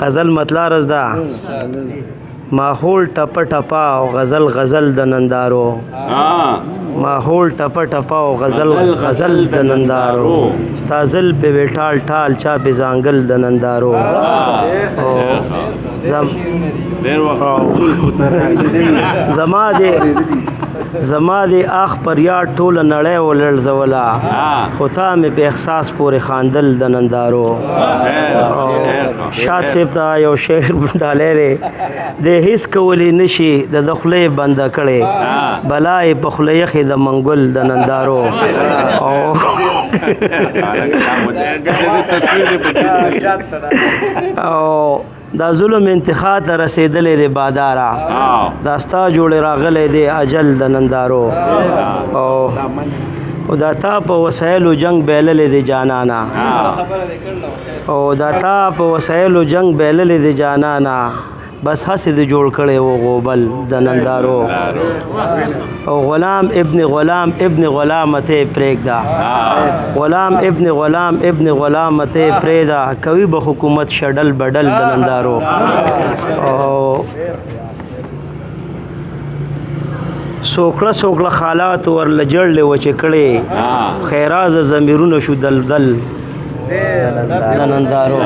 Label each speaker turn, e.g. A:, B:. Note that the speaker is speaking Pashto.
A: غزل مطلع رز دا ماحول ټپه ټپه او غزل غزل د نندارو ماحول ټپه ټپه او غزل غزل د نندارو ستازل په وټال ټال چا په زنګل د نندارو زما دې اخ پر یاد ټوله نړۍ ولړزوله خو تا مې په احساس پورې خاندل د نندارو شاد صاحب ته یو شعر ډالی دی د هیڅ کولی نشي د خولې بنده کړې بلا یې په خوله یخې د منګل د نندارو او دا ظلم انتخا ته رسېدلی دی باداره دا ستا جوړې راغلی دی اجل د نندارو او دا تا په وسایلو جنگ بیللی دی جانانا او دا تا په وسایلو جنگ بیللی دی جانانا بس هسې د جوړ کړی و غوبل د نندارو او غلام ابن غلام ابن غلامته پرېږده غلام ابن غلام ابن غلامته پرېږده کوي به حکومت شډل بډل د نندارو سوکړه سوکړه حالات ورله جړلې وچې کړې خیرازه ضمیرونه شو دلدل د نندارو